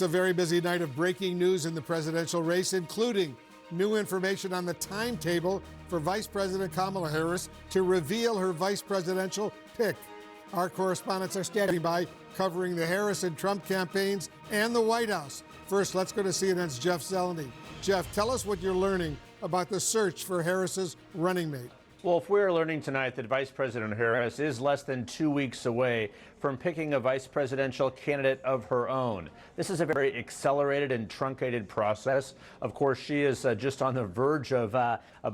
A very busy night of breaking news in the presidential race, including new information on the timetable for Vice President Kamala Harris to reveal her vice presidential pick. Our correspondents are standing by covering the Harris and Trump campaigns and the White House. First, let's go to CNN's Jeff Zeleny. Jeff, tell us what you're learning about the search for Harris's running mate. Well, if we're learning tonight that Vice President Harris is less than 2 weeks away from picking a vice presidential candidate of her own. This is a very accelerated and truncated process. Of course, she is just on the verge of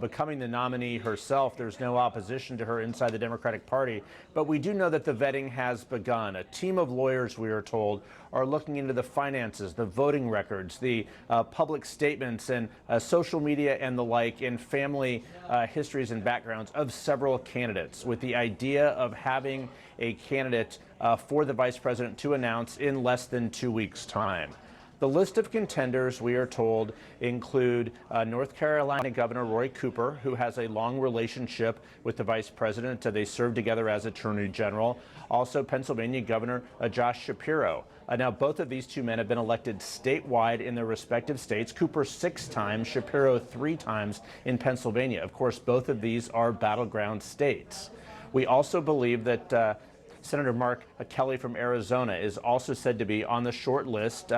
becoming the nominee herself. There's no opposition to her inside the Democratic Party. But we do know that the vetting has begun. A team of lawyers, we are told, are looking into the finances, the voting records, the public statements and social media and the like, and family histories and backgrounds of several candidates, with the idea of having a candidate for the vice president to announce in less than 2 weeks' time. The list of contenders, we are told, include North Carolina Governor Roy Cooper, who has a long relationship with the vice president. They served together as Attorney General. Also, Pennsylvania Governor Josh Shapiro. Now, both of these two men have been elected statewide in their respective states. Cooper 6 times, Shapiro 3 times in Pennsylvania. Of course, both of these are battleground states. We also believe that Senator Mark Kelly from Arizona is also said to be on the short list.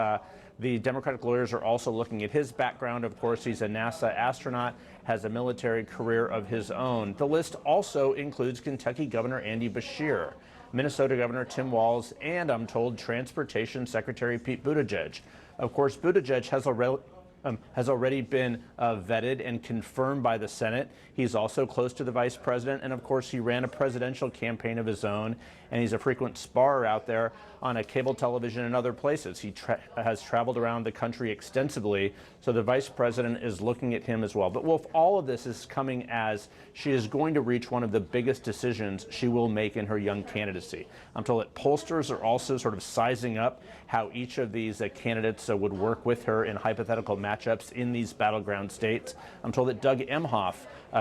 The Democratic lawyers are also looking at his background. Of course, he's a NASA astronaut, has a military career of his own. The list also includes Kentucky Governor Andy Beshear, Minnesota Governor Tim Walz, and I'm told Transportation Secretary Pete Buttigieg. Of course, Buttigieg has already been vetted and confirmed by the Senate. He's also close to the vice president, and of course he ran a presidential campaign of his own, and he's a frequent sparrer out there on a cable television and other places. He has traveled around the country extensively, so the vice president is looking at him as well. But Wolf, all of this is coming as she is going to reach one of the biggest decisions she will make in her young candidacy. I'm told that pollsters are also sort of sizing up how each of these candidates would work with her in hypothetical matchups in these battleground states. I'm told that Doug Emhoff,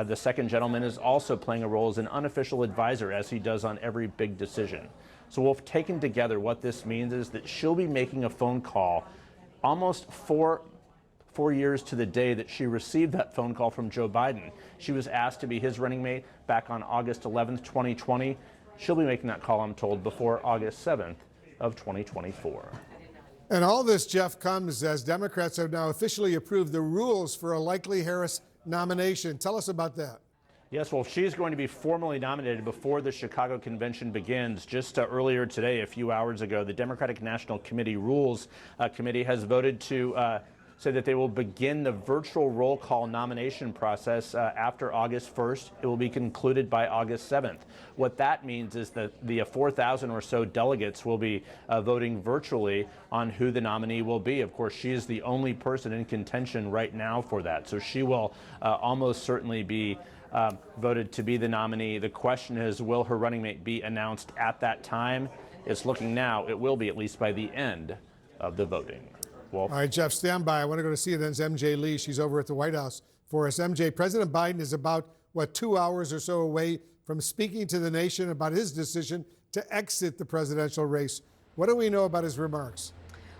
the second gentleman, is also playing a role as an unofficial advisor, as he does on every big decision. So Wolf, taken together, what this means is that she'll be making a phone call almost four years to the day that she received that phone call from Joe Biden. She was asked to be his running mate back on August 11th, 2020. She'll be making that call, I'm told, before August 7th of 2024. And all this, Jeff, comes as Democrats have now officially approved the rules for a likely Harris nomination. Tell us about that. Yes, well, she's going to be formally nominated before the Chicago convention begins. Just earlier today, a few hours ago, the Democratic National Committee Rules Committee has voted to say that they will begin the virtual roll call nomination process after August 1st. It will be concluded by August 7th. What that means is that the 4,000 or so delegates will be voting virtually on who the nominee will be. Of course, she is the only person in contention right now for that, so she will almost certainly be voted to be the nominee. The question is, will her running mate be announced at that time? It's looking now it will be, at least by the end of the voting. Wolf. All right, Jeff, stand by. I want to go to CNN's MJ Lee. She's over at the White House for us. MJ, President Biden is about, 2 hours or so away from speaking to the nation about his decision to exit the presidential race. What do we know about his remarks?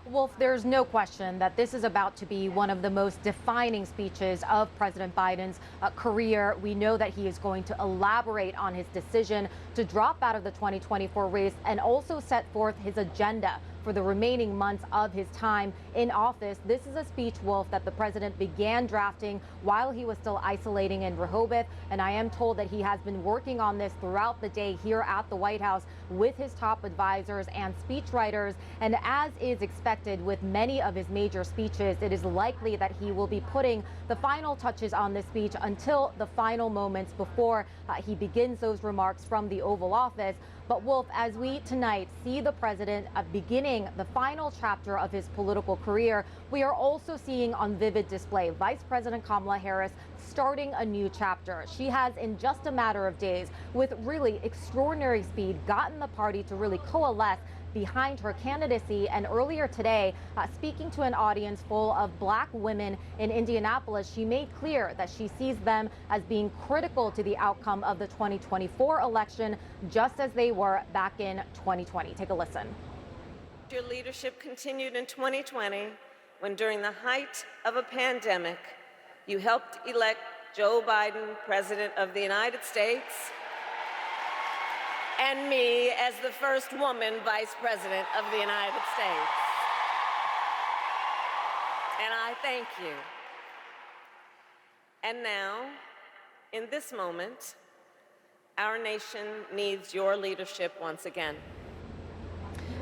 Wolf, there's no question that this is about to be one of the most defining speeches of President Biden's career. We know that he is going to elaborate on his decision to drop out of the 2024 race and also set forth his agenda for the remaining months of his time in office. This is a speech, Wolf, that the president began drafting while he was still isolating in Rehoboth, and I am told that he has been working on this throughout the day here at the White House with his top advisors and speechwriters. And as is expected with many of his major speeches, it is likely that he will be putting the final touches on this speech until the final moments before he begins those remarks from the Oval Office. But Wolf, as we tonight see the president beginning the final chapter of his political career, we are also seeing on vivid display Vice President Kamala Harris starting a new chapter. She has, in just a matter of days, with really extraordinary speed, gotten the party to really coalesce behind her candidacy. And earlier today, speaking to an audience full of Black women in Indianapolis, she made clear that she sees them as being critical to the outcome of the 2024 election, just as they were back in 2020. Take a listen. Your leadership continued in 2020 when, during the height of a pandemic, you helped elect Joe Biden President of the United States and me as the first woman Vice President of the United States. And I thank you. And now, in this moment, our nation needs your leadership once again.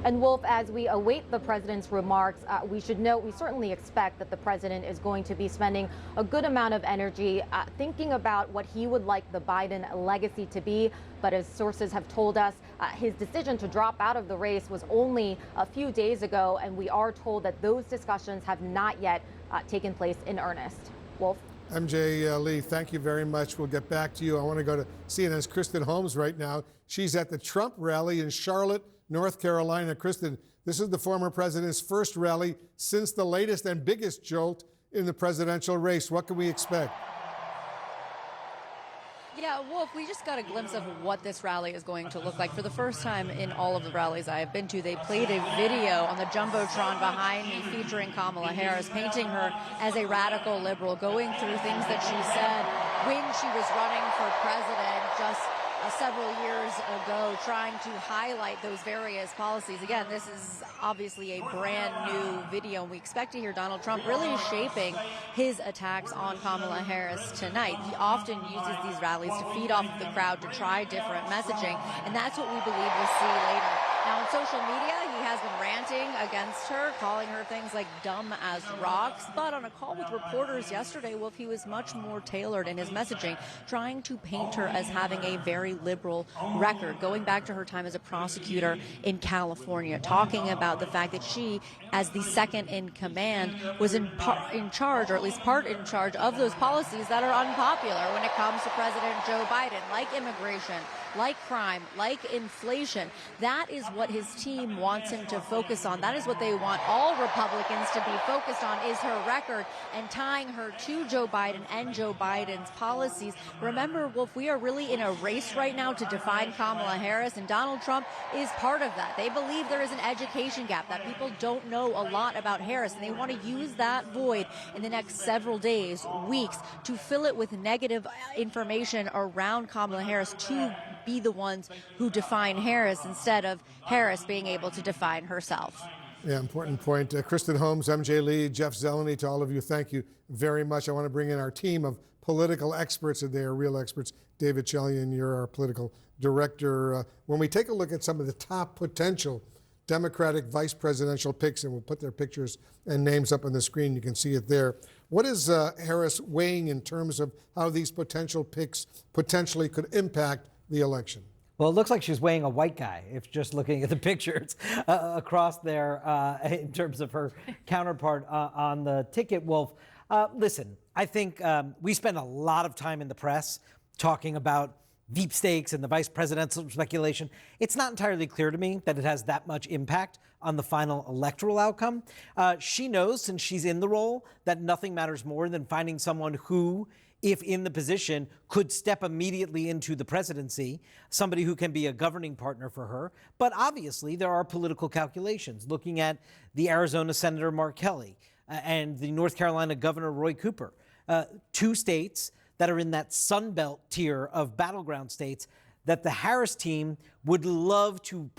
And Wolf, as we await the president's remarks, we should note we certainly expect that the president is going to be spending a good amount of energy thinking about what he would like the Biden legacy to be. But as sources have told us, his decision to drop out of the race was only a few days ago, and we are told that those discussions have not yet taken place in earnest. Wolf? MJ Lee, thank you very much. We'll get back to you. I want to go to CNN's Kristen Holmes right now. She's at the Trump rally in Charlotte, North Carolina. Kristen, this is the former president's first rally since the latest and biggest jolt in the presidential race. What can we expect? Yeah, Wolf, we just got a glimpse of what this rally is going to look like. For the first time in all of the rallies I have been to, they played a video on the Jumbotron behind me featuring Kamala Harris, painting her as a radical liberal, going through things that she said when she was running for president just several years ago, trying to highlight those various policies. Again, this is obviously a brand new video, and we expect to hear Donald Trump really shaping his attacks on Kamala Harris tonight. He often uses these rallies to feed off of the crowd, to try different messaging, and that's what we believe we'll see later. Now, on social media, he has been ranting against her, calling her things like dumb as rocks. But on a call with reporters yesterday, Wolf, he was much more tailored in his messaging, trying to paint her as having a very liberal record, going back to her time as a prosecutor in California, talking about the fact that she, as the second in command, was in charge, or at least part in charge, of those policies that are unpopular when it comes to President Joe Biden, like immigration, like crime, like inflation. That is what his team wants him to focus on. That is what they want all Republicans to be focused on, is her record and tying her to Joe Biden and Joe Biden's policies. Remember, Wolf, we are really in a race right now to define Kamala Harris, and Donald Trump is part of that. They believe there is an education gap, that people don't know a lot about Harris, and they want to use that void in the next several days, weeks, to fill it with negative information around Kamala Harris to be the ones who define Harris instead of Harris being able to define herself. Yeah, important point. Kristen Holmes, MJ Lee, Jeff Zeleny, to all of you, thank you very much. I want to bring in our team of political experts, and they are real experts. David Chalian, you're our political director. When we take a look at some of the top potential Democratic vice presidential picks, and we'll put their pictures and names up on the screen, you can see it there. What is Harris weighing in terms of how these potential picks potentially could impact the election? Well, it looks like she's weighing a white guy, if just looking at the pictures across there in terms of her counterpart on the ticket, Wolf. Listen, I think we spend a lot of time in the press talking about deep stakes and the vice presidential speculation. It's not entirely clear to me that it has that much impact on the final electoral outcome. She knows, since she's in the role, that nothing matters more than finding someone who, if in the position, could step immediately into the presidency, somebody who can be a governing partner for her. But obviously, there are political calculations. Looking at the Arizona Senator Mark Kelly and the North Carolina Governor Roy Cooper, two states that are in that Sun Belt tier of battleground states that the Harris team would love to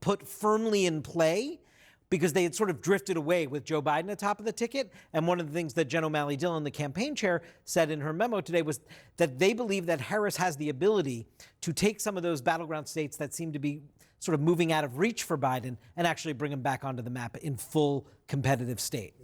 put firmly in play, because they had sort of drifted away with Joe Biden atop of the ticket. And one of the things that Jen O'Malley Dillon, the campaign chair, said in her memo today was that they believe that Harris has the ability to take some of those battleground states that seem to be sort of moving out of reach for Biden and actually bring them back onto the map in full competitive state.